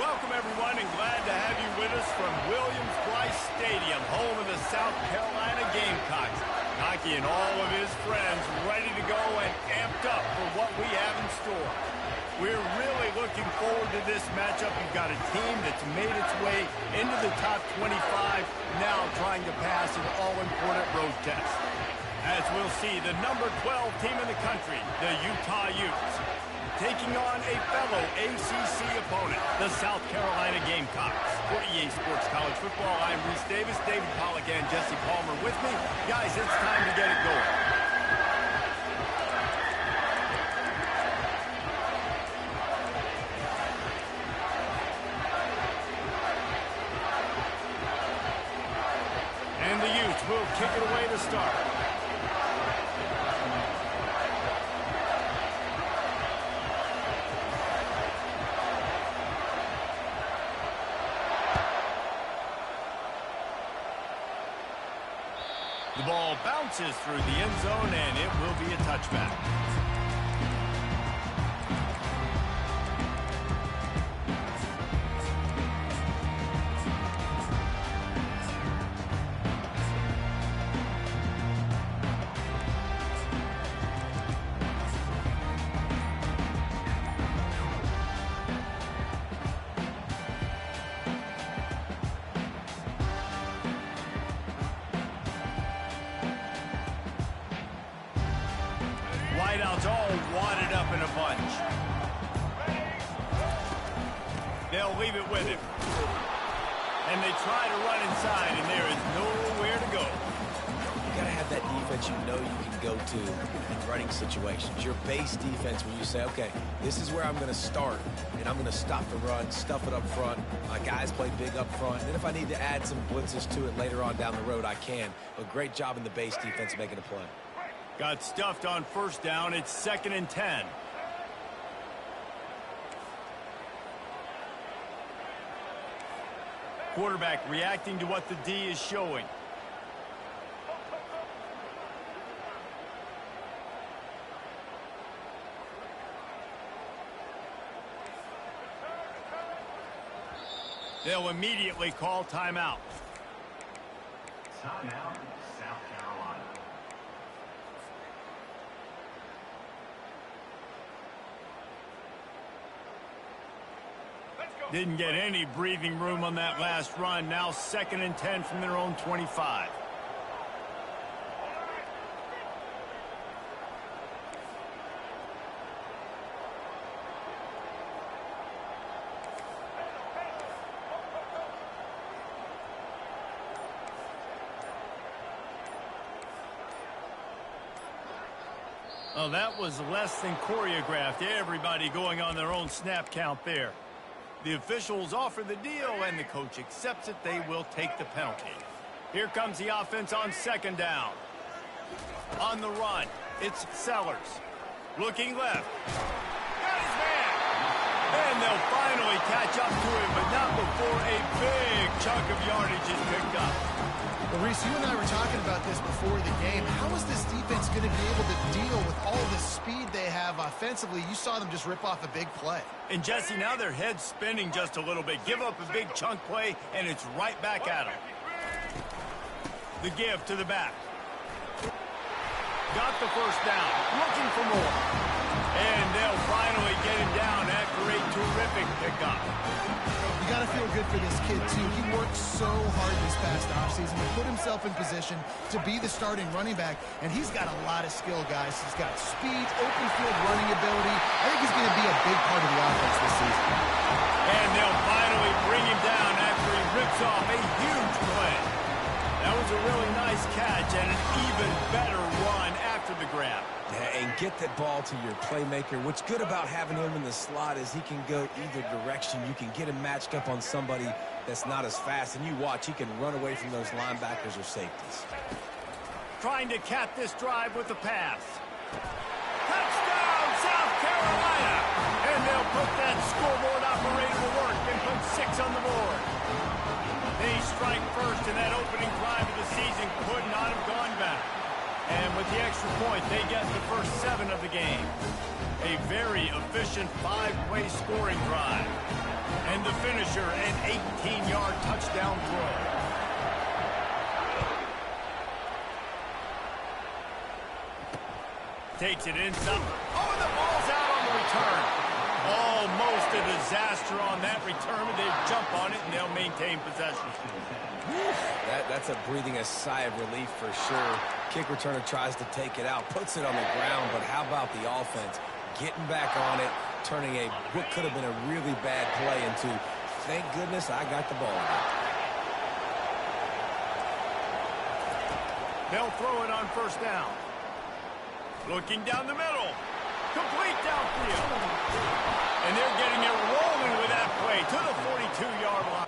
Welcome, everyone, and glad to have you with us from Williams-Brice Stadium, home of the South Carolina Gamecocks. Hockey and all of his friends ready to go and amped up for what we have in store. We're really looking forward to this matchup. You've got a team that's made its way into the top 25, now trying to pass an all-important road test. As we'll see, the number 12 team in the country, the Utah Utes, taking on a fellow ACC opponent, the South Carolina Gamecocks. For EA Sports College Football, I'm Reese Davis, David Pollack, and Jesse Palmer with me. Guys, it's time to get it going. And the Utes will kick it away to start. The ball bounces through the end zone, and it will be a touchback. Wideouts all wadded up in a bunch. They'll leave it with him. And they try to run inside, and there is nowhere to go. You got to have that defense you know you can go to in running situations. Your base defense where you say, okay, this is where I'm going to start, and I'm going to stop the run, stuff it up front. My guys play big up front. And then if I need to add some blitzes to it later on down the road, I can. But great job in the base defense making a play. Got stuffed on first down. It's 2nd and 10. Quarterback reacting to what the D is showing. They'll immediately call timeout. Timeout, South Carolina. Didn't get any breathing room on that last run. Now 2nd and 10 from their own 25. Oh, that was less than choreographed. Everybody going on their own snap count there. The officials offer the deal, and the coach accepts it. They will take the penalty. Here comes the offense on 2nd down. On the run, it's Sellers. Looking left. Got his man. And they'll finally catch up to him, but not before a big chunk of yardage is picked up. Well, Reese, you and I were talking about this before the game. How is this defense going to be able to deal with all the speed they have offensively? You saw them just rip off a big play. And, Jesse, now their head's spinning just a little bit. Give up a big chunk play, and it's right back at them. The give to the back. Got the first down. Looking for more. And they'll finally get him down after a terrific pickup. You got to feel good for this kid, too. He worked so hard this past offseason to put himself in position to be the starting running back, and he's got a lot of skill, guys. He's got speed, open field running ability. I think he's going to be a big part of the offense this season. And they'll finally bring him down after he rips off a huge play. That was a really nice catch and an even better run after the grab. Yeah, and get that ball to your playmaker. What's good about having him in the slot is he can go either direction. You can get him matched up on somebody that's not as fast, and you watch, he can run away from those linebackers or safeties. Trying to cap this drive with the pass. Touchdown, South Carolina! And they'll put that scoreboard operator to work and put 6 on the board. They strike first, and that opening drive of the season could not have gone better. And with the extra point, they get the first 7 of the game. A very efficient 5-way scoring drive. And the finisher, an 18-yard touchdown throw. Takes it inside. Oh, and the ball's out on the return. Almost a disaster on that return. They jump on it, and they'll maintain possession. That's a breathing a sigh of relief for sure. Kick returner tries to take it out, puts it on the ground, but how about the offense? Getting back on it, turning what could have been a really bad play into, thank goodness I got the ball again. They'll throw it on first down. Looking down the middle. Complete downfield. And they're getting it rolling with that play to the 42-yard line.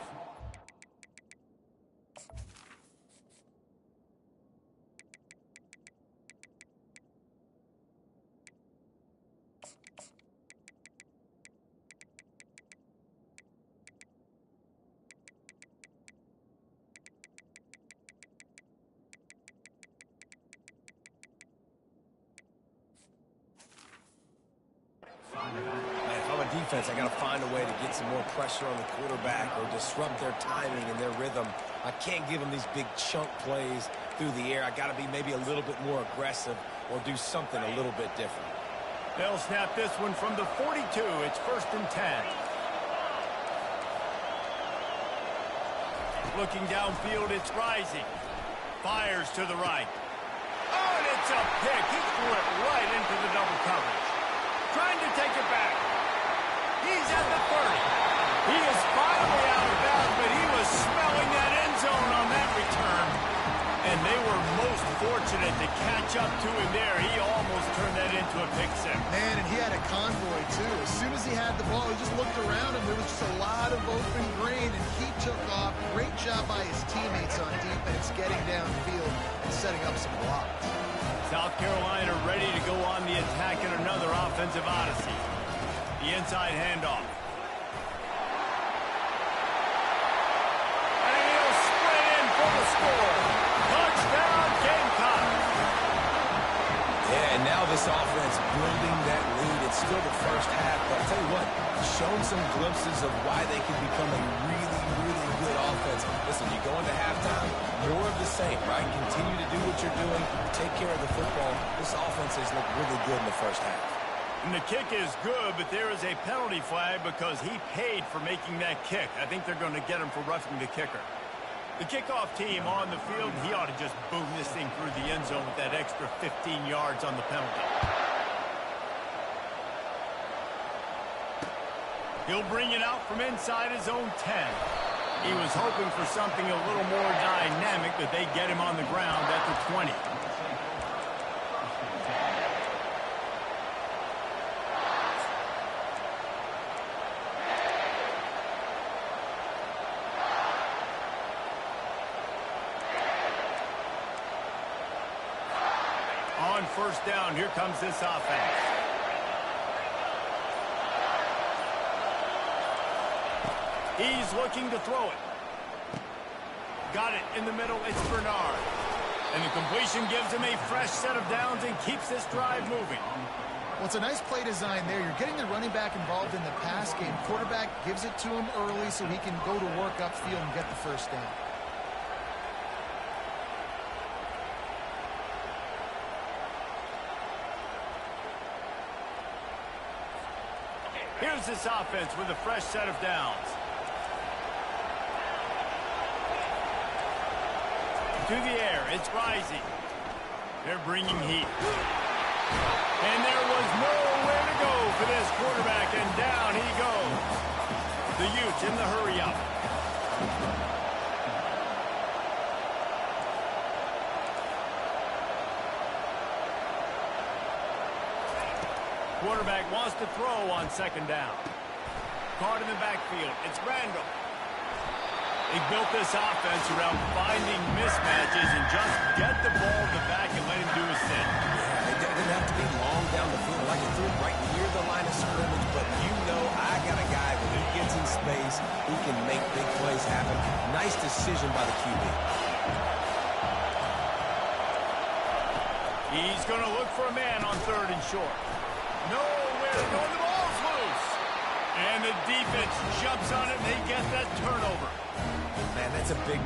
Man, if I'm a defense, I got to find a way to get some more pressure on the quarterback or disrupt their timing and their rhythm. I can't give them these big chunk plays through the air. I got to be maybe a little bit more aggressive or do something a little bit different. They'll snap this one from the 42. It's 1st and 10. Looking downfield, it's Rising. Fires to the right. Oh, and it's a pick. He threw it right into the double coverage. Trying to take it back. He's at the 30. He is finally out of bounds, but he was smelling that end zone on that return. And they were most fortunate to catch up to him there. He almost turned that into a pick six. Man, and he had a convoy, too. As soon as he had the ball, he just looked around him. There was just a lot of open green, and he took off. Great job by his teammates on defense, getting downfield and setting up some blocks. South Carolina ready to go on the attack in another offensive odyssey. The inside handoff. And he'll sprint in for the score. Touchdown, Gamecocks. Yeah, and now this offense building that lead. It's still the first half, but I'll tell you what, shown some glimpses of why they could become a really, really good offense. Listen, you go into halftime, more of the same, right? Continue to do what you're doing, take care of the football. This offense has looked really good in the first half. And the kick is good, but there is a penalty flag because he paid for making that kick. I think they're going to get him for roughing the kicker. The kickoff team on the field, he ought to just boom this thing through the end zone with that extra 15 yards on the penalty. He'll bring it out from inside his own 10. He was hoping for something a little more dynamic, but they get him on the ground at the 20. On first down, here comes this offense. He's looking to throw it. Got it in the middle. It's Bernard. And the completion gives him a fresh set of downs and keeps this drive moving. Well, it's a nice play design there. You're getting the running back involved in the pass game. Quarterback gives it to him early so he can go to work upfield and get the first down. Here's this offense with a fresh set of downs. To the air, it's Rising. They're bringing heat. And there was nowhere to go for this quarterback, and down he goes. The Utes in the hurry-up. Quarterback wants to throw on second down. Caught in the backfield. It's Randall. They built this offense around finding mismatches and just get the ball in the back and let him do his thing. Yeah, it didn't have to be long down the field. Like it threw it right near the line of scrimmage, but you know I got a guy when he gets in space, he can make big plays happen. Nice decision by the QB. He's going to look for a man on 3rd and short. Nowhere to go. The ball's loose. And the defense jumps on it, and they get that turnover. Man, that's a big...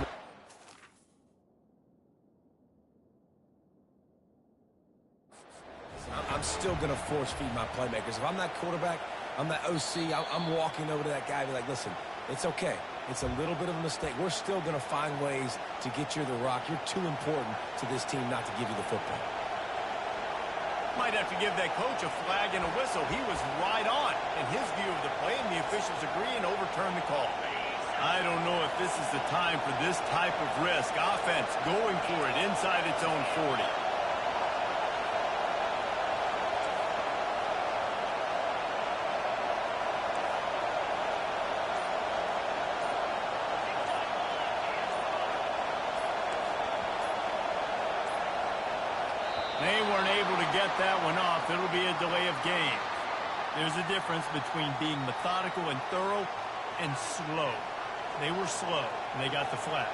I'm still going to force feed my playmakers. If I'm that quarterback, I'm that OC, I'm walking over to that guy and be like, listen, it's okay. It's a little bit of a mistake. We're still going to find ways to get you the rock. You're too important to this team not to give you the football. Might have to give that coach a flag and a whistle. He was right on in his view of the play, and the officials agree and overturn the call. I don't know if this is the time for this type of risk. Offense going for it inside its own 40. They weren't able to get that one off. It'll be a delay of game. There's a difference between being methodical and thorough and slow. They were slow, and they got the flag.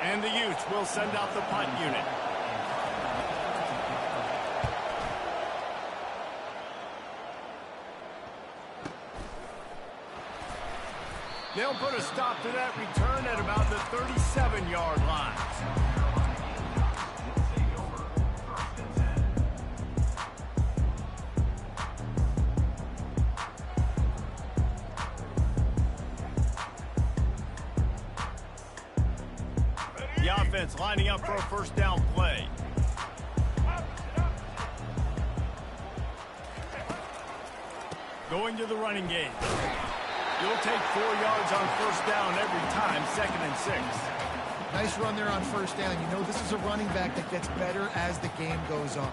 And the Utes will send out the punt unit. They'll put a stop to that return at about the 37-yard line. The offense lining up for a first down play. Going to the running game. You'll take 4 yards on first down every time, 2nd and 6. Nice run there on first down. You know this is a running back that gets better as the game goes on.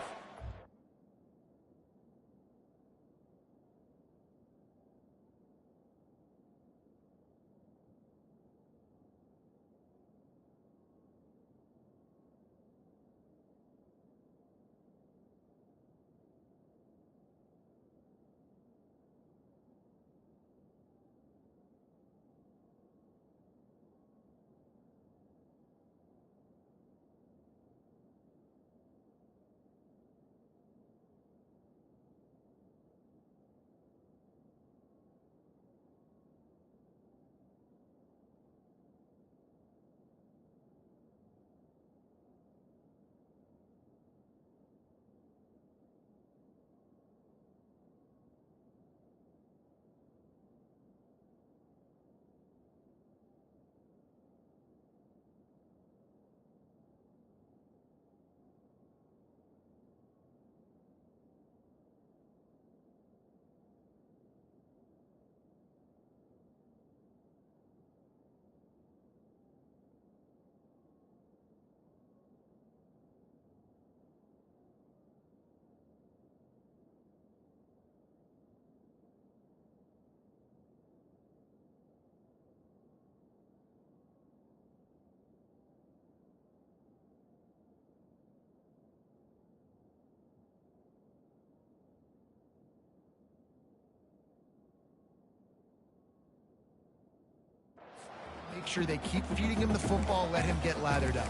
Make sure they keep feeding him the football, let him get lathered up.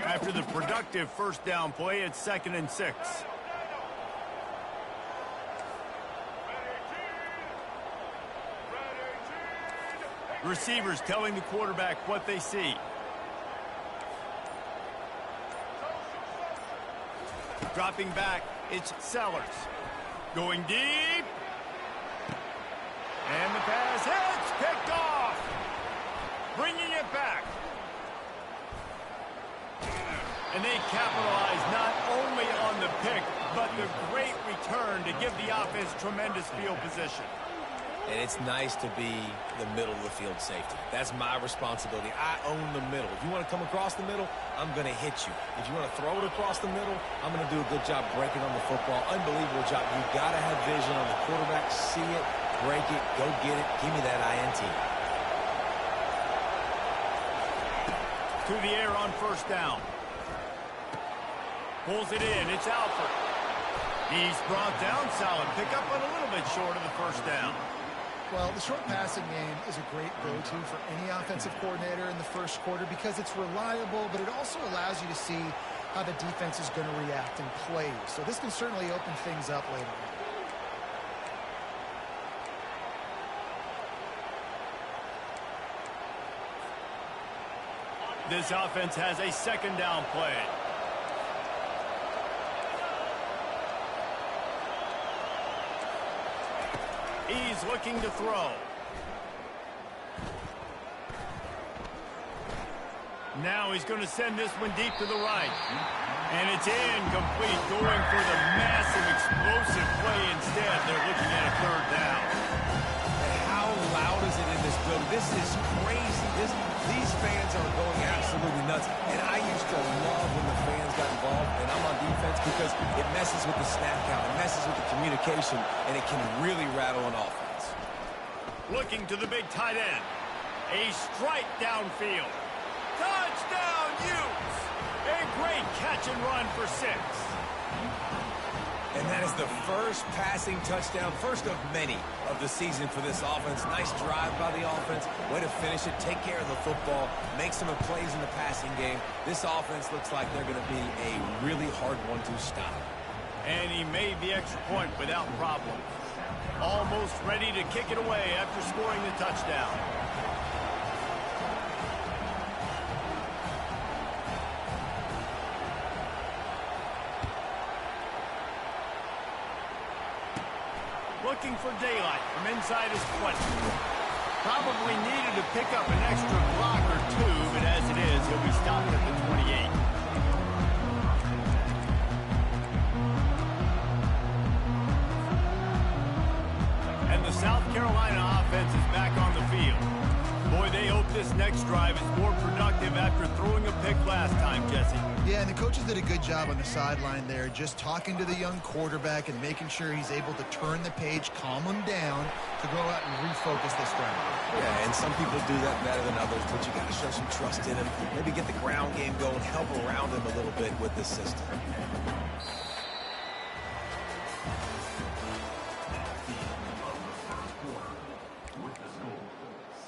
After the productive first down play, it's 2nd and 6. Receivers telling the quarterback what they see. Dropping back, it's Sellers. Going deep. And the pass hits, picked off. Bringing it back. And they capitalize not only on the pick, but the great return to give the offense tremendous field position. And it's nice to be the middle of the field safety. That's my responsibility. I own the middle. If you want to come across the middle, I'm going to hit you. If you want to throw it across the middle, I'm going to do a good job breaking on the football. Unbelievable job. You've got to have vision on the quarterback. See it, break it, go get it. Give me that INT. through the air on first down. Pulls it in. It's Alford. He's brought down. Solid pickup, but a little bit short of the first down. Well, the short passing game is a great go-to for any offensive coordinator in the first quarter because it's reliable, but it also allows you to see how the defense is going to react and play. So this can certainly open things up later on. This offense has a second down play. He's looking to throw. Now he's going to send this one deep to the right. And it's incomplete, going for the massive explosive play instead. They're looking at a third down. How loud is it in this building? This is crazy. These fans are going absolutely nuts. And I used to love when the fans got involved, and I'm on defense because it messes with the snap count, it messes with the communication, and it can really rattle an offense. Looking to the big tight end. A strike downfield. Touchdown, Utes! A great catch and run for 6. And that is the first passing touchdown, first of many of the season for this offense. Nice drive by the offense. Way to finish it, take care of the football, make some plays in the passing game. This offense looks like they're going to be a really hard one to stop. And he made the extra point without problem. Almost ready to kick it away after scoring the touchdown. Looking for daylight from inside his 20. Probably needed to pick up an extra block or two, but as it is, he'll be stopped at the 28. And the South Carolina offense is back on the field. Boy, they hope this next drive is more productive after throwing a pick last time, Jesse. Yeah, and the coaches did a good job on the sideline there, just talking to the young quarterback and making sure he's able to turn the page, calm him down to go out and refocus this drive. Yeah, and some people do that better than others, but you got to show some trust in him. Maybe get the ground game going, help around him a little bit with the system.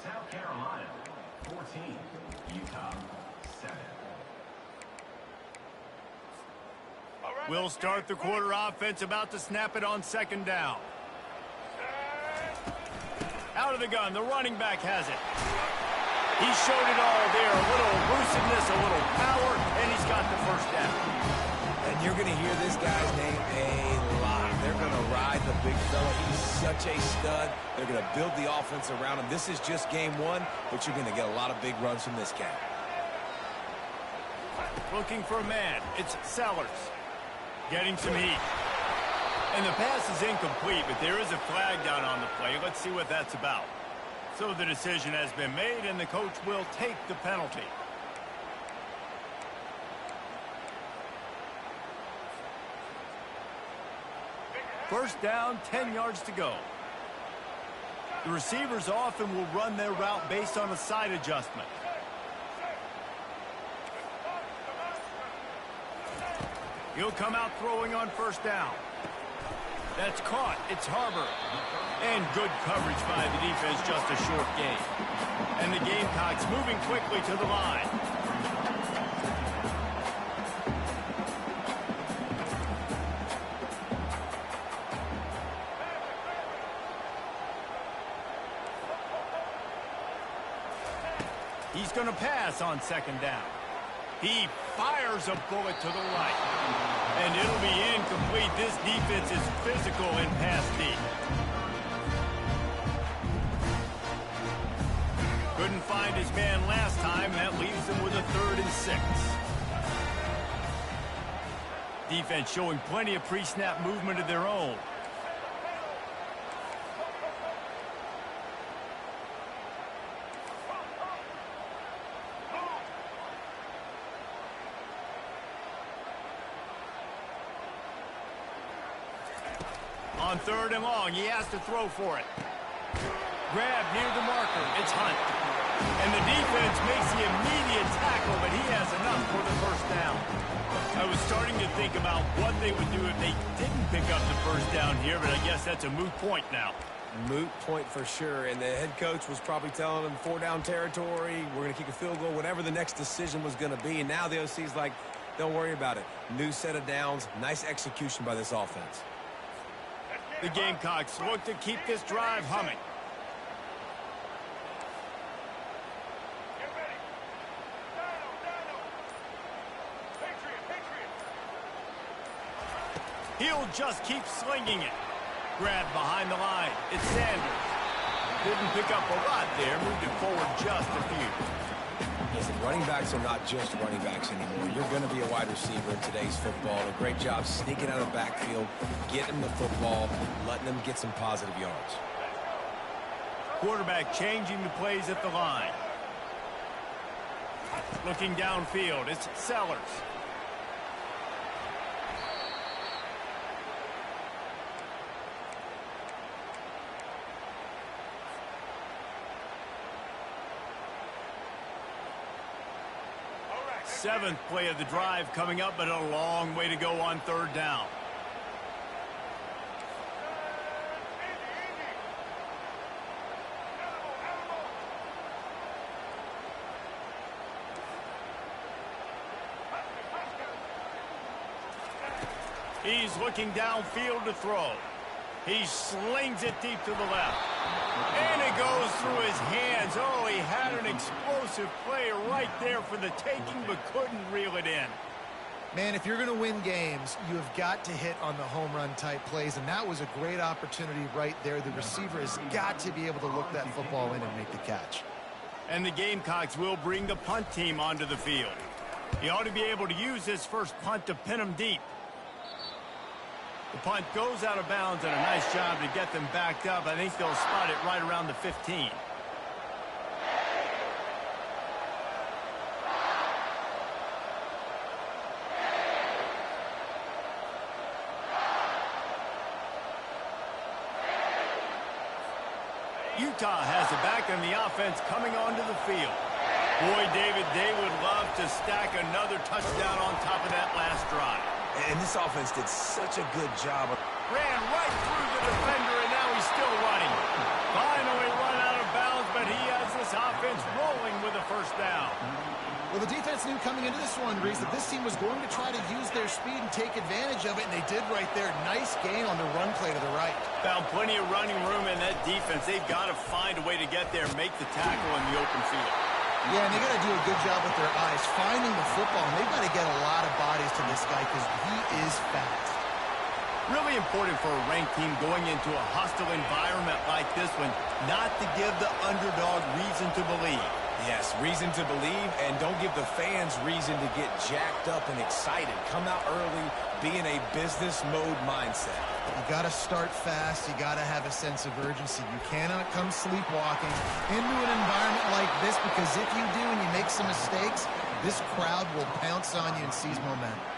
South Carolina 14, Utah 7. We'll start the quarter offense, about to snap it on second down. Out of the gun, the running back has it. He showed it all there, a little elusiveness, a little power, and he's got the first down. And you're going to hear this guy's name a lot. They're going to ride the big fella. He's such a stud. They're going to build the offense around him. This is just game one, but you're going to get a lot of big runs from this guy. Looking for a man. It's Sellers. Getting some heat. And the pass is incomplete, but there is a flag down on the play. Let's see what that's about. So the decision has been made, and the coach will take the penalty. First down, 10 yards to go. The receivers often will run their route based on a side adjustment. He'll come out throwing on first down. That's caught. It's Harbor. And good coverage by the defense, just a short gain. And the Gamecocks moving quickly to the line. He's going to pass on second down. He fires a bullet to the right. And it'll be incomplete. This defense is physical in pass deep. Couldn't find his man last time. That leaves him with a 3rd and 6. Defense showing plenty of pre-snap movement of their own. On 3rd and long, he has to throw for it. Grab near the marker. It's Hunt. And the defense makes the immediate tackle, but he think about what they would do if they didn't pick up the first down here, but I guess that's a moot point now. Moot point for sure, and the head coach was probably telling them 4-down territory, we're going to kick a field goal, whatever the next decision was going to be, and now the OC's like, don't worry about it. New set of downs, nice execution by this offense. The Gamecocks look to keep this drive humming. He'll just keep slinging it. Grab behind the line. It's Sanders. Didn't pick up a lot there. Moved it forward just a few. Listen, running backs are not just running backs anymore. You're going to be a wide receiver in today's football. A great job sneaking out of the backfield, getting the football, letting them get some positive yards. Quarterback changing the plays at the line. Looking downfield. It's Sellers. Seventh play of the drive coming up, but a long way to go on third down. He's looking downfield to throw. He slings it deep to the left. And it goes through his hands. Oh, he had an explosive play right there for the taking, but couldn't reel it in. Man, if you're going to win games, you have got to hit on the home run type plays, and that was a great opportunity right there. The receiver has got to be able to look that football in and make the catch. And the Gamecocks will bring the punt team onto the field. He ought to be able to use this first punt to pin him deep. The punt goes out of bounds, and a nice job to get them backed up. I think they'll spot it right around the 15. Utah has it back on the offense coming onto the field. Boy, David, they would love to stack another touchdown on top of that last drive. And this offense did such a good job. Ran right through the defender, and now he's still running. Finally run out of bounds, but he has this offense rolling with a first down. Well, the defense knew coming into this one, Reese, that this team was going to try to use their speed and take advantage of it, and they did right there. Nice gain on the run play to the right. Found plenty of running room in that defense. They've got to find a way to get there and make the tackle in the open field. Yeah, and they got to do a good job with their eyes, finding the football, and they've got to get a lot of bodies to this guy because he is fast. Really important for a ranked team going into a hostile environment like this one, not to give the underdog reason to believe. Yes, reason to believe, and don't give the fans reason to get jacked up and excited. Come out early, be in a business mode mindset. You got to start fast. You got to have a sense of urgency. You cannot come sleepwalking into an environment like this, because if you do and you make some mistakes, this crowd will pounce on you and seize momentum.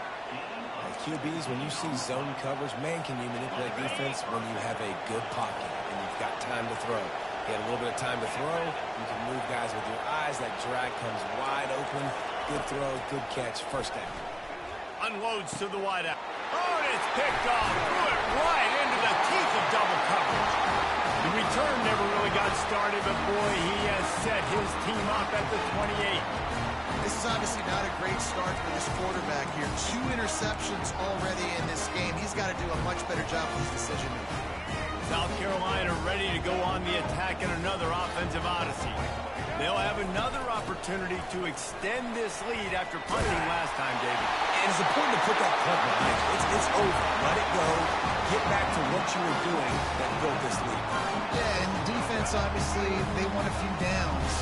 QBs, when you see zone coverage, man, can you manipulate defense when you have a good pocket and you've got time to throw. You had a little bit of time to throw. You can move guys with your eyes. That drag comes wide open. Good throw, good catch, first down. Unloads to the wideout. Oh, and it's picked off. Threw it right into the teeth of double coverage. The return never really got started, but boy, he has set his team up at the 28. This is obviously not a great start for this quarterback here. 2 interceptions already in this game. He's got to do a much better job with his decision-making. South Carolina ready to go on the attack in another offensive odyssey. They'll have another opportunity to extend this lead after punting last time, David. And it's important to put that punt behind you. It's over. Let it go. Get back to what you were doing that built this lead. Yeah, and defense, obviously, they won a few downs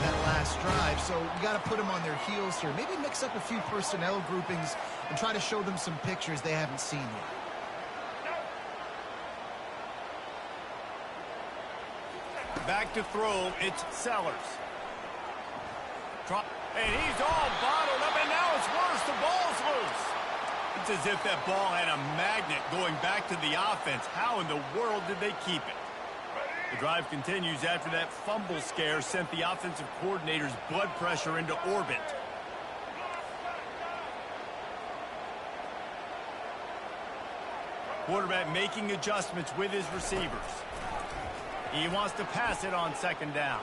that last drive, so you got to put them on their heels here. Maybe mix up a few personnel groupings and try to show them some pictures they haven't seen yet. Back to throw, it's Sellers. And he's all bottled up, and now it's worse. The ball's loose. It's as if that ball had a magnet going back to the offense. How in the world did they keep it? The drive continues after that fumble scare sent the offensive coordinator's blood pressure into orbit. Quarterback making adjustments with his receivers. He wants to pass it on second down.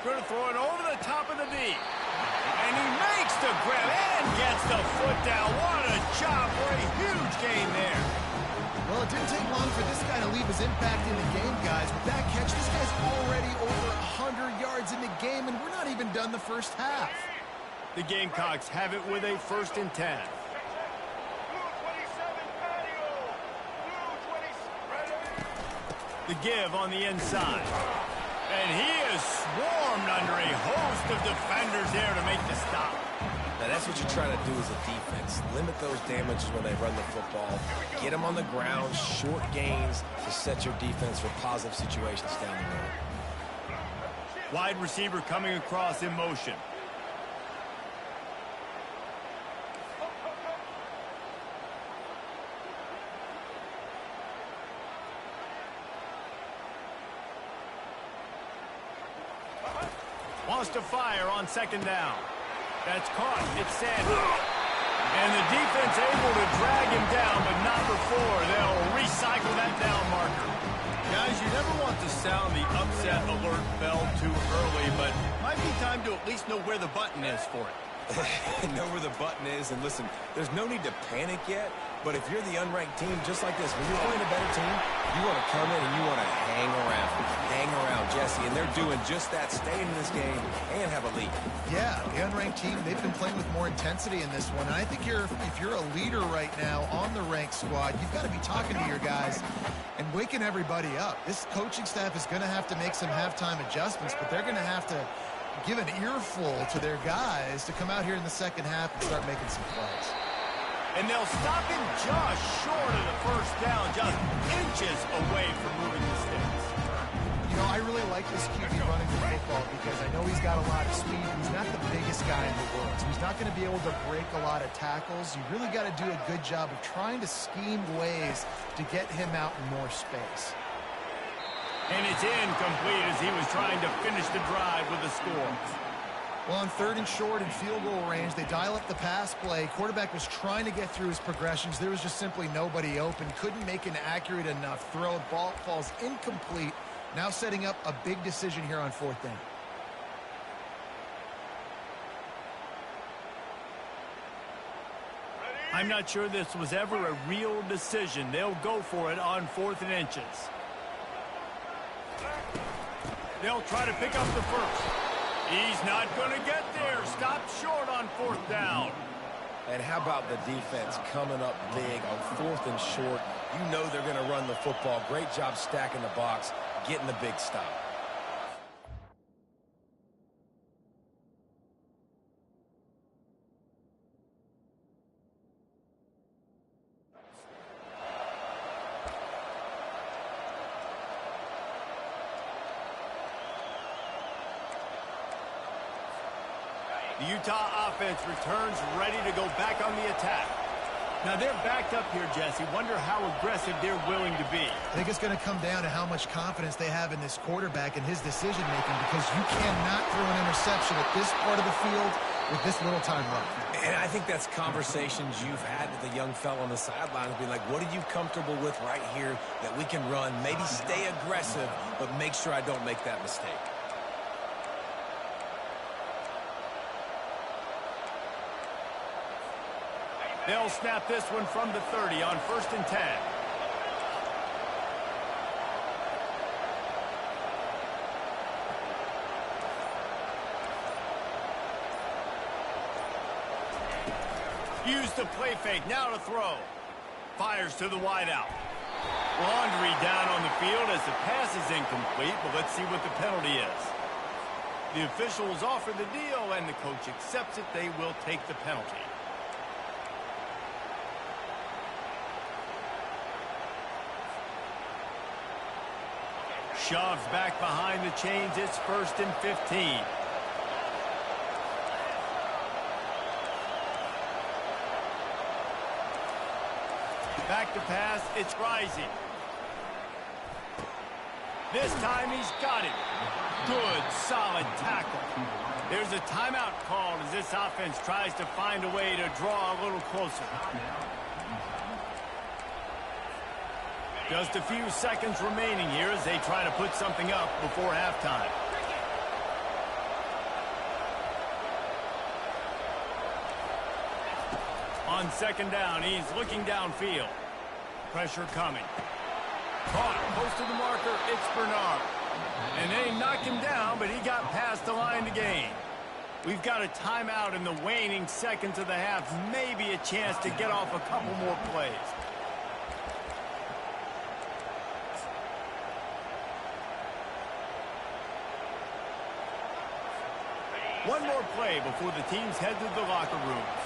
Going to throw it over the top of the knee. And he makes the grab and gets the foot down. What a job for a huge gain there. Well, it didn't take long for this guy to leave his impact in the game, guys. With that catch, this guy's already over 100 yards in the game, and we're not even done the first half. The Gamecocks have it with a 1st and 10. The give on the inside. And he is swarmed under a host of defenders there to make the stop. Now, that's what you try to do as a defense. Limit those damages when they run the football. Get them on the ground, short gains to set your defense for positive situations down the road. Wide receiver coming across in motion. Wants to fire on second down. That's caught. It's Sanders. And the defense able to drag him down, but not before they'll recycle that down marker. Guys, you never want to sound the upset alert bell too early, but might be time to at least know where the button is for it. Know where the button is, and listen, there's no need to panic yet, but if you're the unranked team, just like this, when you're playing a better team, you want to come in and you want to hang around, Jesse, and they're doing just that, staying in this game and have a lead. Yeah, the unranked team, they've been playing with more intensity in this one, and I think if you're a leader right now on the ranked squad, you've got to be talking to your guys and waking everybody up. This coaching staff is going to have to make some halftime adjustments, but they're going to have to give an earful to their guys to come out here in the second half and start making some plays. And they'll stop him just short of the first down, just inches away from moving the sticks. You know, I really like this QB running the football because I know he's got a lot of speed. He's not the biggest guy in the world, so he's not going to be able to break a lot of tackles. You really got to do a good job of trying to scheme ways to get him out in more space. And it's incomplete as he was trying to finish the drive with a score. Well, on 3rd and short in field goal range, they dial up the pass play. Quarterback was trying to get through his progressions. There was just simply nobody open. Couldn't make an accurate enough throw. Ball falls incomplete. Now setting up a big decision here on 4th down. I'm not sure this was ever a real decision. They'll go for it on 4th and inches. They'll try to pick up the first. He's not going to get there. Stopped short on 4th down. And how about the defense coming up big on 4th and short? You know they're going to run the football. Great job stacking the box, getting the big stop. The Utah offense returns ready to go back on the attack. Now they're backed up here, Jesse. Wonder how aggressive they're willing to be. I think it's going to come down to how much confidence they have in this quarterback and his decision-making, because you cannot throw an interception at this part of the field with this little time left. And I think that's conversations you've had with the young fella on the sidelines, being like, what are you comfortable with right here that we can run? Maybe stay aggressive, but make sure I don't make that mistake. They'll snap this one from the 30 on 1st and 10. Use the play fake, now to throw. Fires to the wideout. Laundry down on the field as the pass is incomplete, but let's see what the penalty is. The officials offer the deal, and the coach accepts it. They will take the penalty. Shoves back behind the chains. It's 1st and 15. Back to pass. It's Rising. This time he's got it. Good, solid tackle. There's a timeout called as this offense tries to find a way to draw a little closer. Just a few seconds remaining here as they try to put something up before halftime. On second down, he's looking downfield. Pressure coming. Caught, close to the marker, it's Bernard. And they knocked him down, but he got past the line to gain. We've got a timeout in the waning seconds of the half. Maybe a chance to get off a couple more plays. One more play before the teams head to the locker rooms.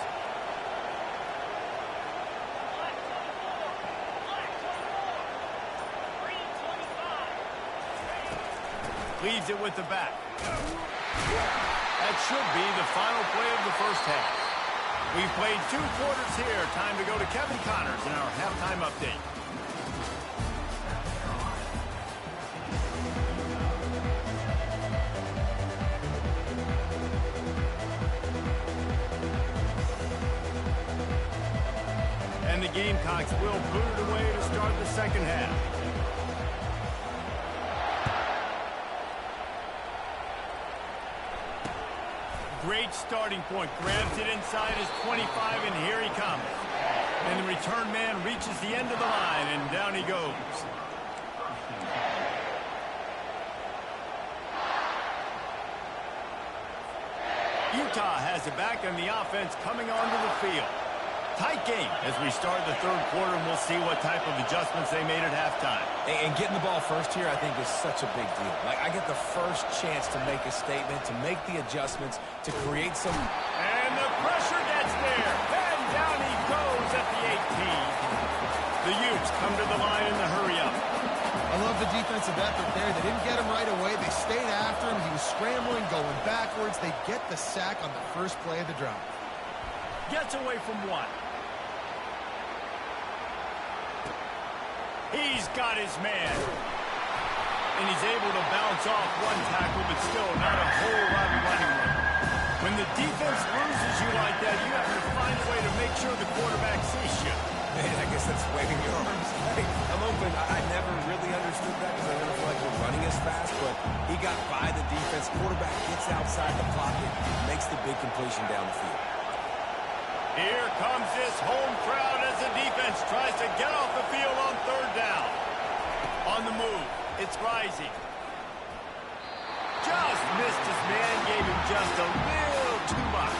Leaves it with the back. That should be the final play of the first half. We've played 2 quarters here. Time to go to Kevin Connors in our halftime update. And the Gamecocks will put it away to start the second half. Great starting point. Grabs it inside his 25, and here he comes. And the return man reaches the end of the line, and down he goes. Utah has it back, and the offense coming onto the field. Tight game as we start the third quarter, and we'll see what type of adjustments they made at halftime. And getting the ball first here, I think, is such a big deal. Like, I get the first chance to make a statement, to make the adjustments, to create some... And the pressure gets there. And down he goes at the 18. The Utes come to the line in the hurry-up. I love the defensive effort there. They didn't get him right away. They stayed after him. He was scrambling, going backwards. They get the sack on the first play of the drive. Gets away from one. He's got his man. And he's able to bounce off one tackle, but still not a whole lot of running room. When the defense loses you like that, you have to find a way to make sure the quarterback sees you. Man, I guess that's waving your arms. Hey, I'm open. I never really understood that because I never feel like we're running as fast, but he got by the defense. Quarterback gets outside the pocket, makes the big completion down the field. Here comes this home crowd as the defense tries to get off the field on third down. On the move, it's Rising. Just missed his man, gave him just a little too much.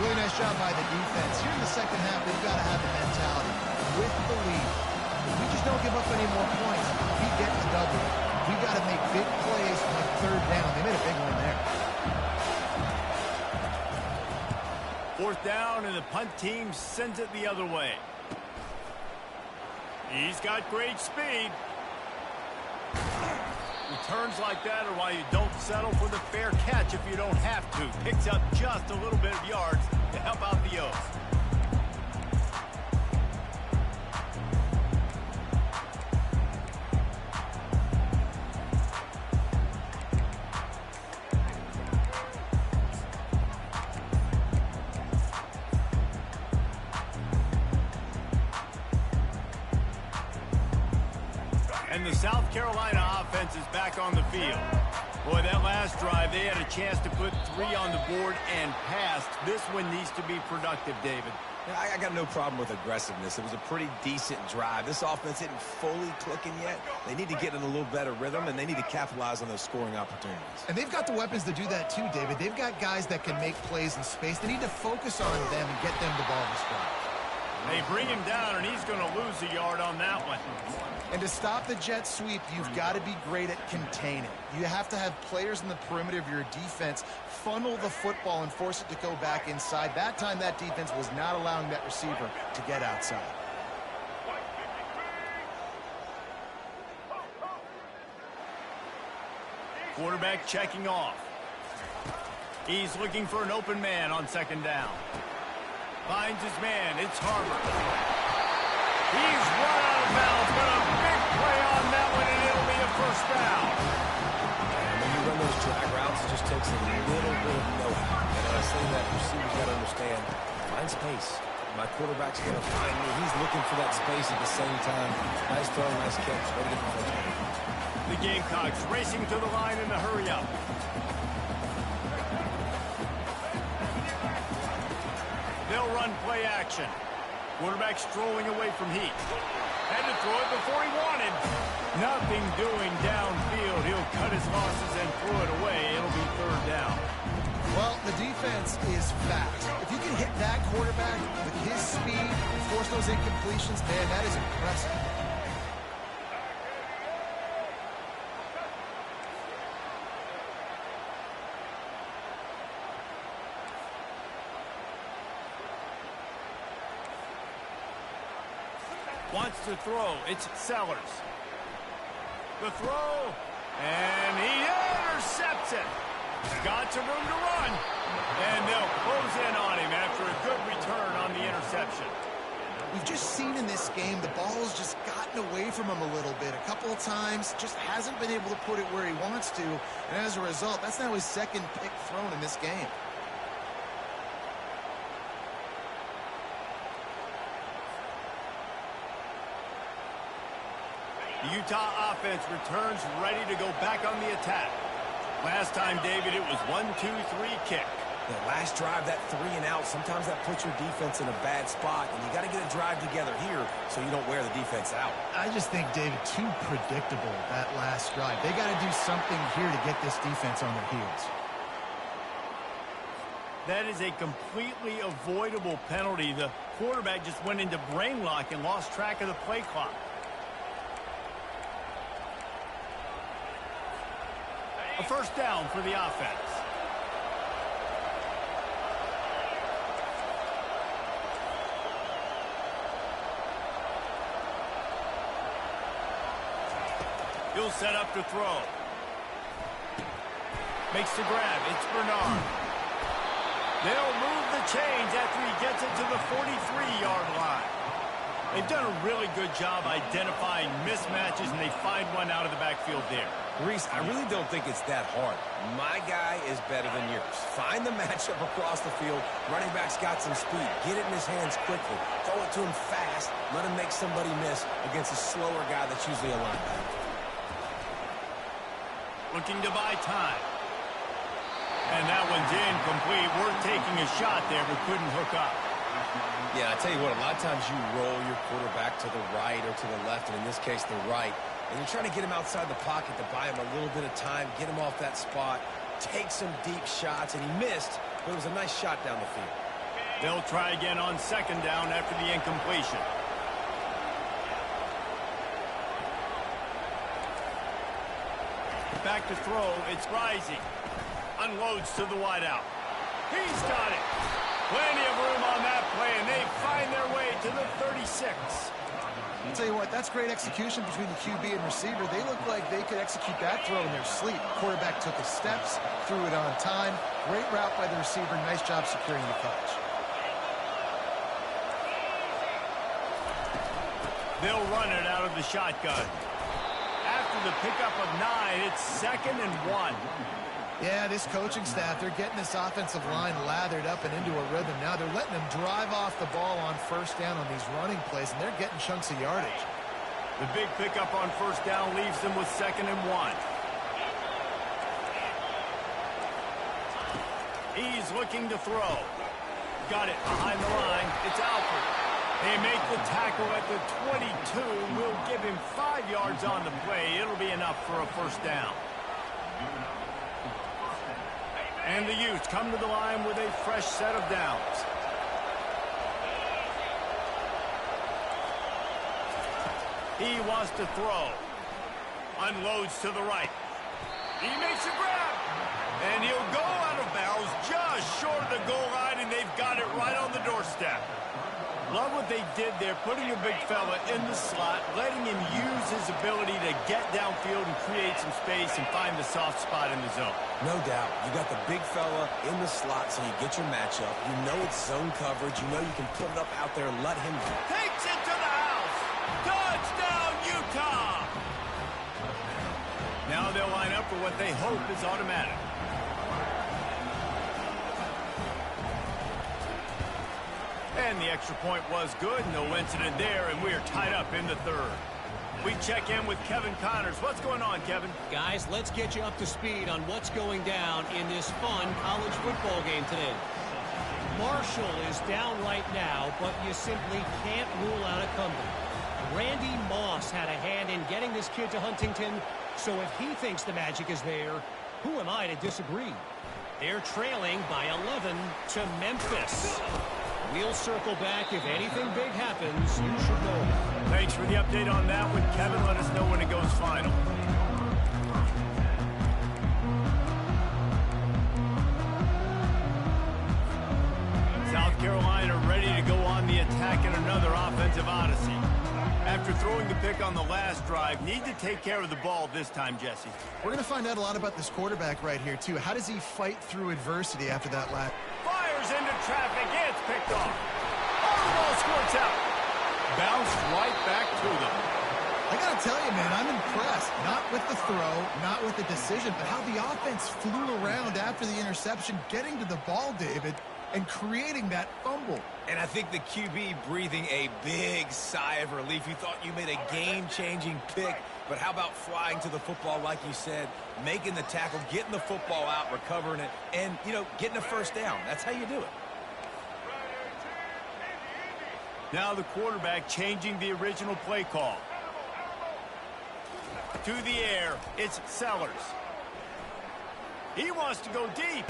Really nice job by the defense. Here in the second half, they've got to have the mentality with the lead. We just don't give up any more points. We get the double. We got to make big plays on third down. They made a big one there. Fourth down, and the punt team sends it the other way. He's got great speed. Returns like that are why you don't settle for the fair catch if you don't have to. Picks up just a little bit of yards to help out the O's. And the South Carolina offense is back on the field. Boy, that last drive, they had a chance to put 3 on the board and passed. This one needs to be productive, David. I got no problem with aggressiveness. It was a pretty decent drive. This offense isn't fully clicking yet. They need to get in a little better rhythm, and they need to capitalize on those scoring opportunities. And they've got the weapons to do that too, David. They've got guys that can make plays in space. They need to focus on them and get them the ball this drive. They bring him down, and he's going to lose a yard on that one. And to stop the jet sweep, you've got to be great at containing. You have to have players in the perimeter of your defense funnel the football and force it to go back inside. That time, that defense was not allowing that receiver to get outside. Quarterback checking off. He's looking for an open man on second down. Finds his man. It's Harvard. He's run out of bounds, but a big play on that one, and it'll be a first down. And when you run those drag routes, it just takes a little bit of know-how. And honestly, that receiver's got to understand, find space. My quarterback's going to find me. He's looking for that space at the same time. Nice throw, nice catch. Way to get the first one. The Gamecocks racing to the line in a hurry-up. They'll run play action. Quarterback strolling away from heat. Had to throw it before he wanted. Nothing doing downfield. He'll cut his losses and throw it away. It'll be third down. Well, the defense is fast. If you can hit that quarterback with his speed and force those incompletions, man, that is impressive. Wants to throw. It's Sellers. The throw. And he intercepts it. Got some room to run. And they'll close in on him after a good return on the interception. We've just seen in this game the ball has just gotten away from him a little bit. A couple of times, just hasn't been able to put it where he wants to. And as a result, that's now his second pick thrown in this game. The Utah offense returns ready to go back on the attack. Last time, David, it was 1-2-3 kick. The last drive, that 3 and out, sometimes that puts your defense in a bad spot, and you got to get a drive together here so you don't wear the defense out. I just think, David, too predictable, that last drive. They got to do something here to get this defense on their heels. That is a completely avoidable penalty. The quarterback just went into brain lock and lost track of the play clock. A first down for the offense. He'll set up to throw. Makes the grab. It's Bernard. They'll move the chains after he gets it to the 43-yard line. They've done a really good job identifying mismatches, and they find one out of the backfield there. Reese, I really don't think it's that hard. My guy is better than yours. Find the matchup across the field. Running back's got some speed. Get it in his hands quickly. Throw it to him fast. Let him make somebody miss against a slower guy that's usually a linebacker. Looking to buy time. And that one's incomplete. We're taking a shot there, but couldn't hook up. Yeah, I tell you what, a lot of times you roll your quarterback to the right or to the left, and in this case, the right. And you're trying to get him outside the pocket to buy him a little bit of time, get him off that spot, take some deep shots, and he missed, but it was a nice shot down the field. They'll try again on second down after the incompletion. Back to throw. It's Rising. Unloads to the wideout. He's got it. Plenty of room on that play, and they find their way to the 36. I'll tell you what, that's great execution between the QB and receiver. They look like they could execute that throw in their sleep. Quarterback took his steps, threw it on time. Great route by the receiver. Nice job securing the catch. They'll run it out of the shotgun. After the pickup of 9, it's 2nd and 1. Yeah, this coaching staff, they're getting this offensive line lathered up and into a rhythm. Now they're letting them drive off the ball on first down on these running plays, and they're getting chunks of yardage. The big pickup on first down leaves them with 2nd and 1. He's looking to throw. Got it behind the line. It's Alford. They make the tackle at the 22. We'll give him 5 yards on the play. It'll be enough for a first down. And the Utes come to the line with a fresh set of downs. He wants to throw. Unloads to the right. He makes a grab. And he'll go out of bounds just short of the goal line, and they've got it right on the doorstep. Love what they did there, putting a big fella in the slot, letting him use his ability to get downfield and create some space and find the soft spot in the zone. No doubt. You got the big fella in the slot, so you get your matchup. You know it's zone coverage. You know you can put it up out there and let him do it. Takes it to the house. Touchdown, Utah! Now they'll line up for what they hope is automatic. And the extra point was good. No incident there, and we are tied up in the third. We check in with Kevin Connors. What's going on, Kevin? Guys, let's get you up to speed on what's going down in this fun college football game today. Marshall is down right now, but you simply can't rule out a comeback. Randy Moss had a hand in getting this kid to Huntington, so if he thinks the magic is there, who am I to disagree? They're trailing by 11 to Memphis. We'll circle back. If anything big happens, you should know. Thanks for the update on that one, Kevin. Let us know when it goes final. South Carolina ready to go on the attack in another offensive odyssey. After throwing the pick on the last drive, need to take care of the ball this time, Jesse. We're going to find out a lot about this quarterback right here, too. How does he fight through adversity after that last... Fires into traffic. It's picked off. Oh, the ball squirts out. Bounced right back to them. I got to tell you, man, I'm impressed. Not with the throw, not with the decision, but how the offense flew around after the interception, getting to the ball, David, and creating that fumble. And I think the QB breathing a big sigh of relief. You thought you made a game-changing pick, but how about flying to the football, like you said, making the tackle, getting the football out, recovering it, and, you know, getting a first down. That's how you do it. Now the quarterback changing the original play call. To the air, it's Sellers. He wants to go deep.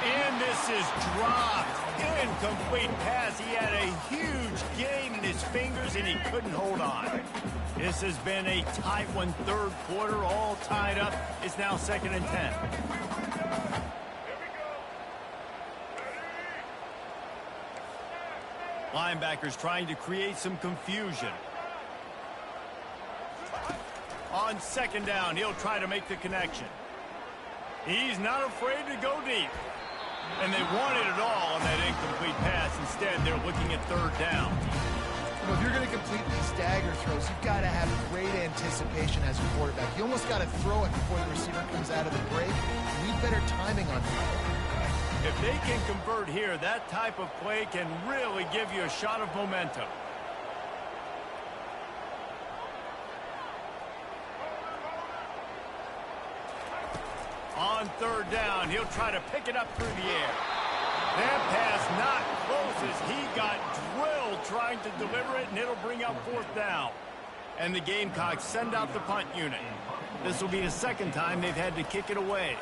And this is dropped. Incomplete pass. He had a huge gain in his fingers, and he couldn't hold on. This has been a tight one, third quarter, all tied up. It's now 2nd and 10. Linebackers trying to create some confusion. On 2nd down, he'll try to make the connection. He's not afraid to go deep. And they wanted it all on that incomplete pass. Instead, they're looking at 3rd down. Well, if you're going to complete these dagger throws, you've got to have great anticipation as a quarterback. You almost got to throw it before the receiver comes out of the break. You need better timing on that. If they can convert here, that type of play can really give you a shot of momentum. On 3rd down, he'll try to pick it up through the air. That pass not close as he got drilled trying to deliver it, and it'll bring up 4th down. And the Gamecocks send out the punt unit. This will be the 2nd time they've had to kick it away.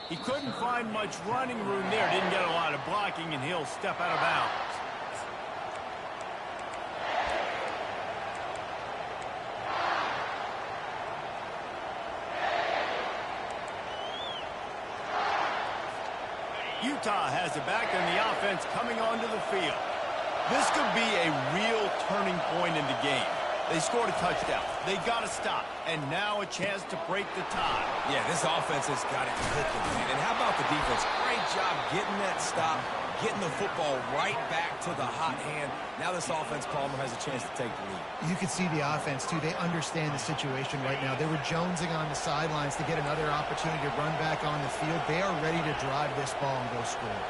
He couldn't find much running room there. Didn't get a lot of blocking, and he'll step out of bounds. Utah has it back, and the offense coming onto the field. This could be a real turning point in the game. They scored a touchdown. They got to stop, and now a chance to break the tie. Yeah, this offense has got it cooking, man. And how about the defense? Great job getting that stop, getting the football right back to the hot hand. Now this offense, Palmer, has a chance to take the lead. You can see the offense, too. They understand the situation right now. They were jonesing on the sidelines to get another opportunity to run back on the field. They are ready to drive this ball and go score.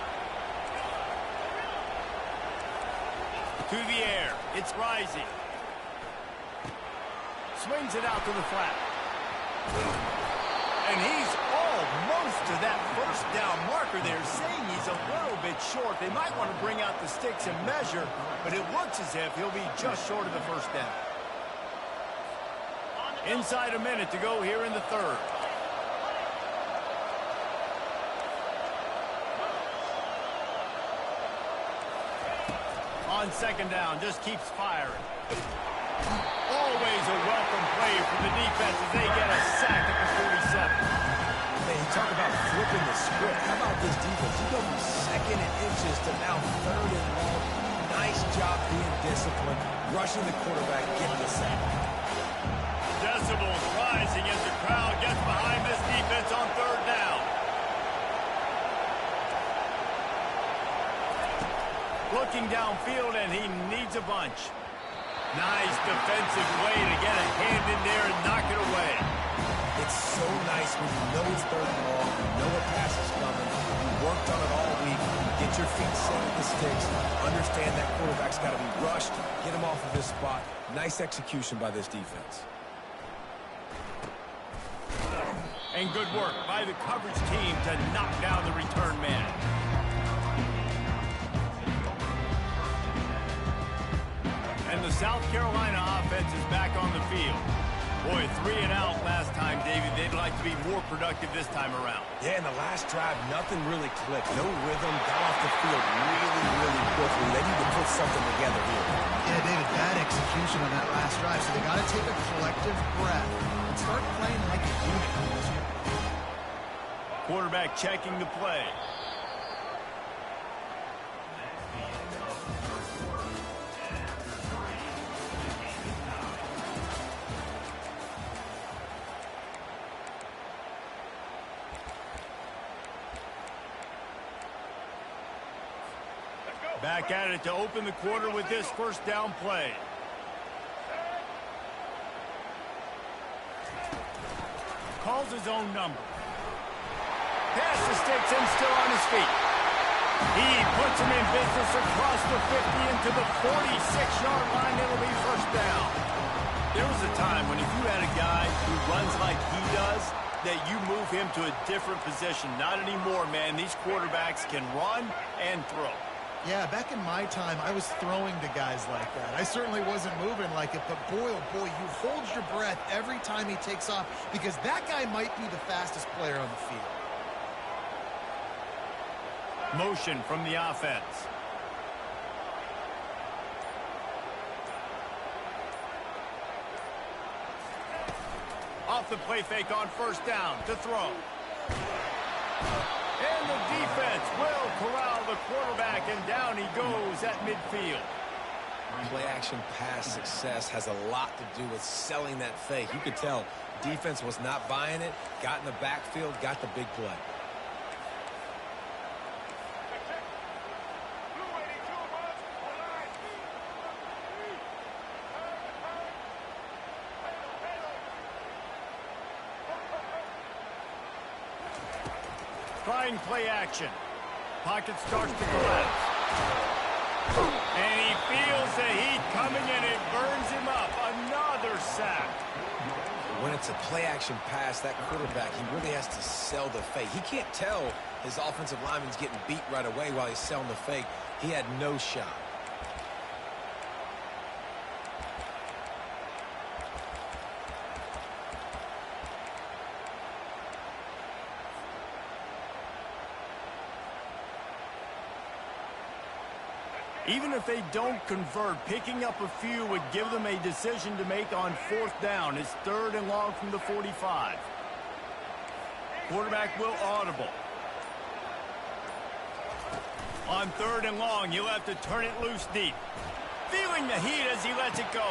To the air. It's Rising. Swings it out to the flat. And he's almost to that 1st down marker there, saying he's a little bit short. They might want to bring out the sticks and measure, but it looks as if he'll be just short of the 1st down. Inside a minute to go here in the 3rd. On 2nd down, just keeps firing. Always a welcome play for the defense as they get a sack at the 47. Man, you talk about flipping the script. How about this defense? You go from 2nd and inches to now 3rd and long. Nice job being disciplined, rushing the quarterback, getting the sack. Decibels rising as the crowd gets behind this defense on 3rd down. Looking downfield, and he needs a bunch. Nice defensive way to get a hand in there and knock it away. It's so nice when you know it's 3rd and long, you Get your feet set at the sticks. Understand that quarterback's got to be rushed. Get him off of his spot. Nice execution by this defense. And good work by the coverage team to knock down the return man. And the South Carolina offense is back on the field. Boy, 3 and out last time, David. They'd like to be more productive this time around. Yeah, in the last drive, nothing really clicked. No rhythm, got off the field really quickly. They need to put something together here. Yeah, David, bad execution on that last drive, so they got to take a collective breath and start playing like a unit. Quarterback checking the play. Back at it to open the quarter with this first down play. Calls his own number. Pass the sticks and still on his feet. He puts him in business across the 50 into the 46-yard line. It'll be first down. There was a time when if you had a guy who runs like he does, that you move him to a different position. Not anymore, man. These quarterbacks can run and throw. Yeah, back in my time, I was throwing to guys like that. I certainly wasn't moving like it, but boy, oh boy, you hold your breath every time he takes off because that guy might be the fastest player on the field. Motion from the offense. Off the play fake on first down to throw. And the defense will corral the quarterback, and down he goes at midfield. Play-action pass success has a lot to do with selling that fake. You could tell defense was not buying it, got in the backfield, got the big play. Trying play action. Pocket starts to collapse. And he feels the heat coming and it burns him up. Another sack. When it's a play-action pass, that quarterback, he really has to sell the fake. He can't tell his offensive lineman's getting beat right away while he's selling the fake. He had no shot. Even if they don't convert, picking up a few would give them a decision to make on fourth down. It's 3rd and long from the 45. Quarterback will audible. On 3rd and long, he'll have to turn it loose deep. Feeling the heat as he lets it go.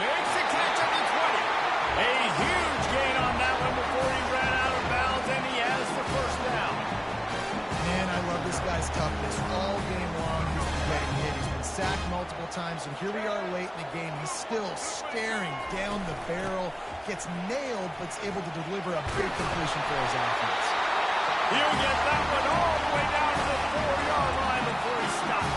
Makes the catch at the 20. A huge gain on that one before he ran out of bounds, and he has the first down. Man, I love this guy's toughness. All game long, he's been getting hit. He's been sacked multiple times, and here we are late in the game. He's still staring down the barrel, gets nailed, but is able to deliver a big completion for his offense. He'll get that one all the way down to the 4-yard line before he stops.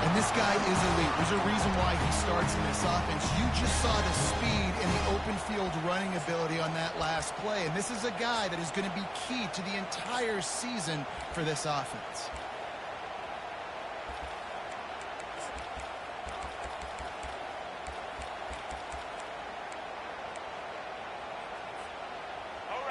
And this guy is elite. There's a reason why he starts in this offense. You just saw the speed and the open field running ability on that last play. And this is a guy that is going to be key to the entire season for this offense.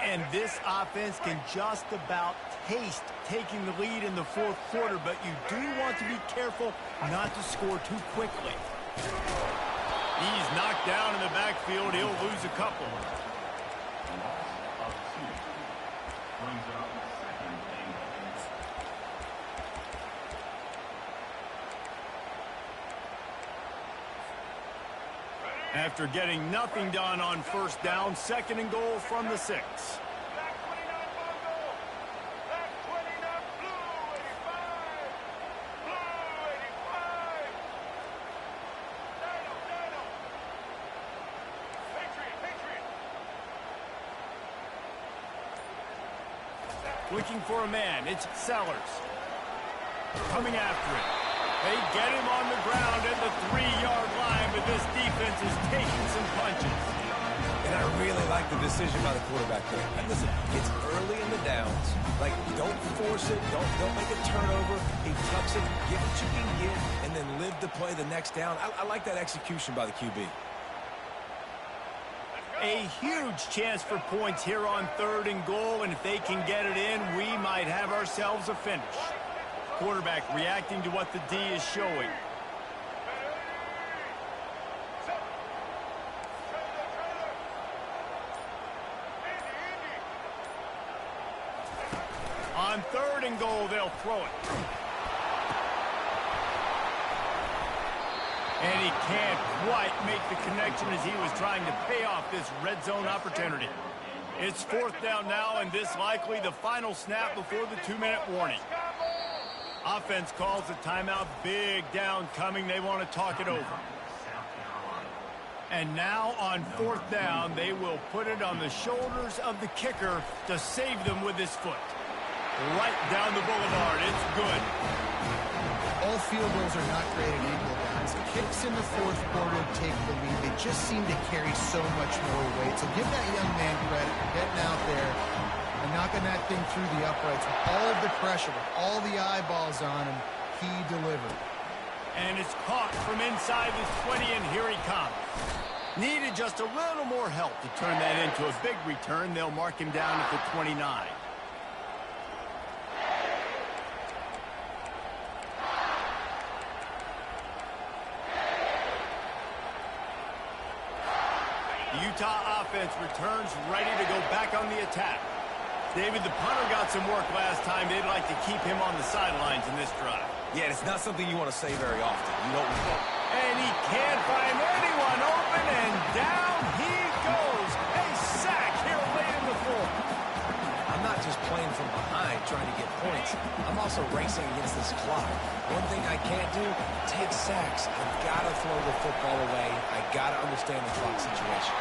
And this offense can just about taste taking the lead in the fourth quarter, but you do want to be careful not to score too quickly. He's knocked down in the backfield. He'll lose a couple. After getting nothing done on first down, 2nd and goal from the 6. Looking for a man. It's Sellers. coming after it. They get him on the ground at the 3-yard line, but this defense is taking some punches. And I really like the decision by the quarterback there. And listen, it's early in the downs. Like, don't force it. Don't make a turnover. He tucks it, get what you can get, and then live to play the next down. I like that execution by the QB. A huge chance for points here on 3rd and goal, and if they can get it in, we might have ourselves a finish. Quarterback reacting to what the D is showing. On 3rd and goal, they'll throw it. And he can't quite make the connection as he was trying to pay off this red zone opportunity. It's 4th down now, and this likely the final snap before the 2-minute warning. Offense calls a timeout. Big down coming. They want to talk it over. And now on 4th down, they will put it on the shoulders of the kicker to save them with his foot. Right down the boulevard. It's good. All field goals are not created equal, guys. Kicks in the 4th quarter take the lead. They just seem to carry so much more weight. So give that young man credit for getting out there and knocking that thing through the uprights with all of the pressure, with all the eyeballs on him. He delivered. And it's caught from inside the 20, and here he comes. Needed just a little more help to turn that into a big return. They'll mark him down at the 29. The Utah offense returns ready to go back on the attack. David, the punter got some work last time. They'd like to keep him on the sidelines in this drive. Yeah, it's not something you want to say very often. You don't. And he can't find anyone open, and down he goes. A sack here late in the 4th. I'm not just playing from behind trying to get points. I'm also racing against this clock. One thing I can't do, take sacks. I've got to throw the football away. I got to understand the clock situation.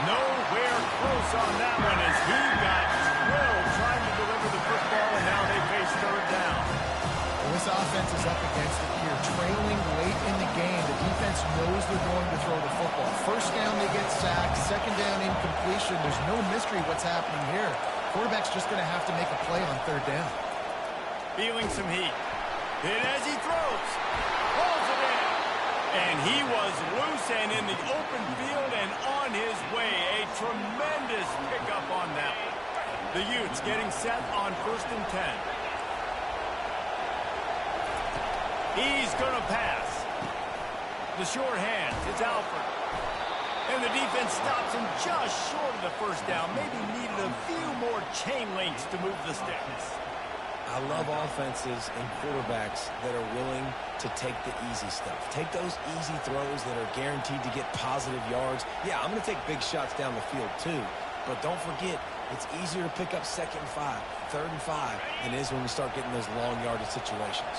Nowhere close on that one as he got drilled trying to deliver the football, and now they face 3rd down. Well, this offense is up against it here. Trailing late in the game, the defense knows they're going to throw the football. 1st down, they get sacked. 2nd down, incompletion. There's no mystery what's happening here. Quarterback's just going to have to make a play on 3rd down. Feeling some heat. Hit as he throws. Pulls it in. And he was loose and in the open field and on his way. A tremendous pickup on that one. The Utes getting set on 1st and 10. He's going to pass. The short hands. It's Alford. And the defense stops him just short of the 1st down. Maybe needed a few more chain links to move the sticks. I love offenses and quarterbacks that are willing to take the easy stuff. Take those easy throws that are guaranteed to get positive yards. Yeah, I'm going to take big shots down the field too. But don't forget, it's easier to pick up 2nd and 5, 3rd and 5 than it is when we start getting those long yardage situations.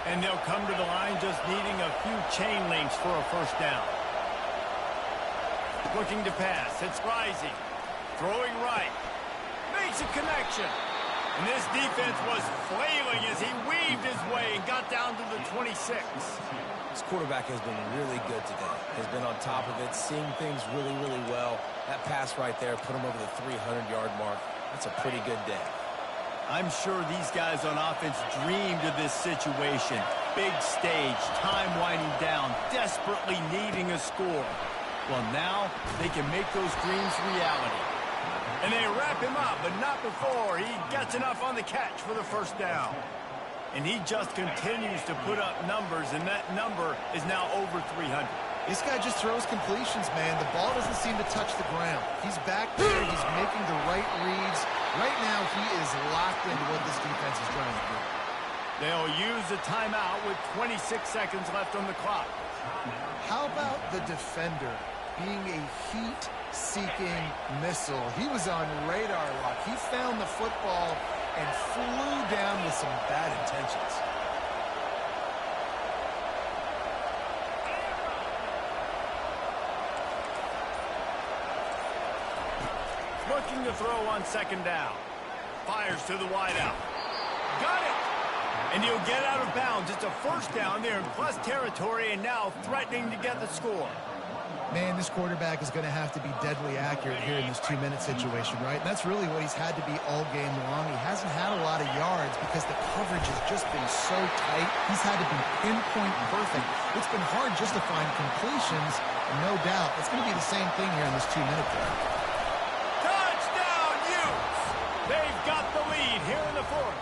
And they'll come to the line just needing a few chain links for a 1st down. Looking to pass. It's Rising. Throwing right. Makes a connection. And this defense was flailing as he weaved his way and got down to the 26. This quarterback has been really good today. Has been on top of it, seeing things really, really well. That pass right there put him over the 300-yard mark. That's a pretty good day. I'm sure these guys on offense dreamed of this situation. Big stage, time winding down, desperately needing a score. Well, now they can make those dreams reality. And they wrap him up, but not before he gets enough on the catch for the 1st down. And he just continues to put up numbers, and that number is now over 300. This guy just throws completions, man. The ball doesn't seem to touch the ground. He's back there. He's making the right reads. Right now, he is locked into what this defense is trying to do. They'll use a timeout with 26 seconds left on the clock. How about the defender being a heat-seeking missile? He was on radar lock. He found the football and flew down with some bad intentions. Looking to throw on 2nd down. Fires to the wideout. Got it! And he'll get out of bounds. It's a first down there in plus territory and now threatening to get the score. Man, this quarterback is going to have to be deadly accurate here in this 2-minute situation, right? And that's really what he's had to be all game long. He hasn't had a lot of yards because the coverage has just been so tight. He's had to be pinpoint perfect. It's been hard just to find completions, no doubt. It's going to be the same thing here in this 2-minute drill. Touchdown, Utes! They've got the lead here in the fourth.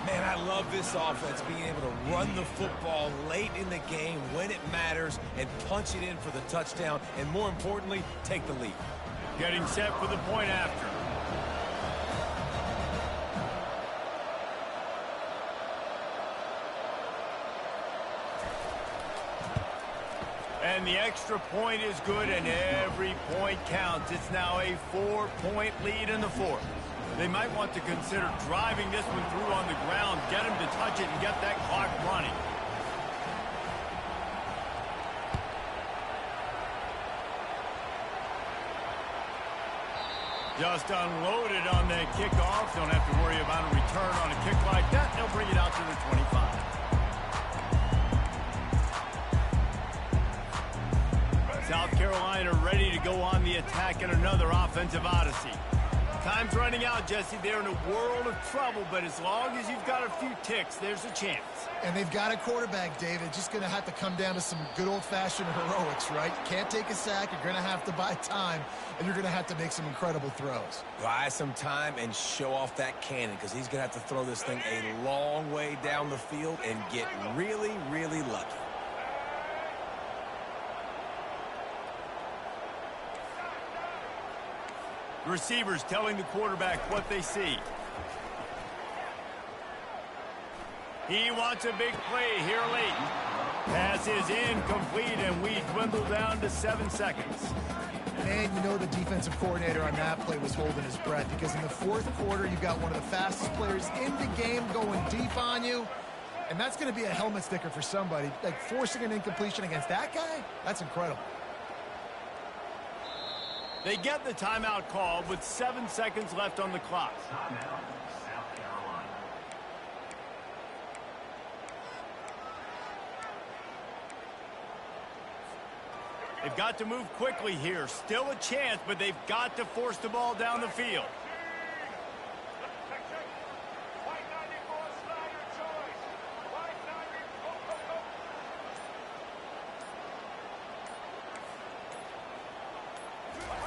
Man, I love this offense, being able to run the football late in the game when it matters and punch it in for the touchdown, and more importantly, take the lead. Getting set for the point after. And the extra point is good, and every point counts. It's now a 4-point lead in the fourth. They might want to consider driving this one through on the ground, get him to touch it, and get that clock running. Just unloaded on that kickoff. Don't have to worry about a return on a kick like that. They'll bring it out to the 25. South Carolina ready to go on the attack in another offensive odyssey. Time's running out, Jesse. They're in a world of trouble, but as long as you've got a few ticks, there's a chance. And they've got a quarterback, David. Just going to have to come down to some good old-fashioned heroics, right? You can't take a sack. You're going to have to buy time, and you're going to have to make some incredible throws. Buy some time and show off that cannon, because he's going to have to throw this thing a long way down the field and get really, really lucky. The receivers telling the quarterback what they see. He wants a big play here late. Pass is incomplete, and we dwindle down to 7 seconds. Man, you know the defensive coordinator on that play was holding his breath, because in the fourth quarter, you've got one of the fastest players in the game going deep on you, and that's going to be a helmet sticker for somebody. Like, forcing an incompletion against that guy, that's incredible. They get the timeout call with 7 seconds left on the clock. Timeout, South Carolina. They've got to move quickly here. Still a chance, but they've got to force the ball down the field.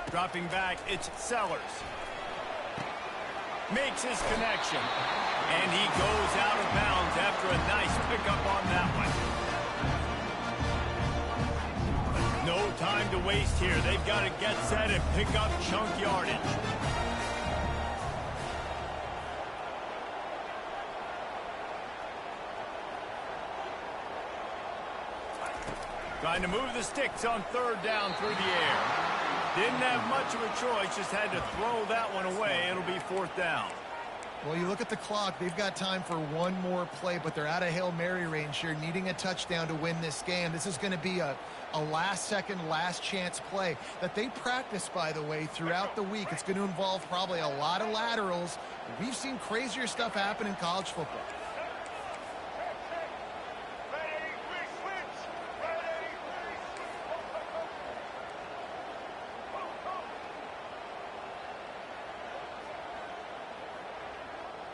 Dropping back, it's Sellers. Makes his connection. And he goes out of bounds after a nice pickup on that one. No time to waste here. They've got to get set and pick up chunk yardage. Trying to move the sticks on third down through the air. Didn't have much of a choice, just had to throw that one away. It'll be fourth down. Well, you look at the clock, they've got time for one more play, but they're out of Hail Mary range here, needing a touchdown to win this game. This is going to be a last-second, last-chance play that they practice, by the way, throughout the week. It's going to involve probably a lot of laterals. We've seen crazier stuff happen in college football.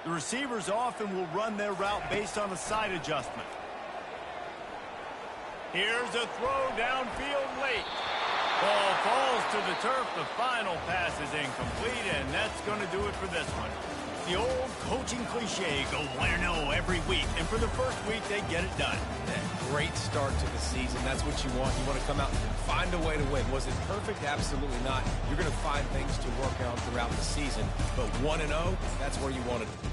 The receivers often will run their route based on a side adjustment. Here's a throw downfield late. Ball falls to the turf. The final pass is incomplete, and that's going to do it for this one. The old coaching cliche, go 1-0 every week, and for the first week, they get it done. Great start to the season. That's what you want. You want to come out and find a way to win. Was it perfect? Absolutely not. You're going to find things to work out throughout the season. But 1-0, that's where you want it to be.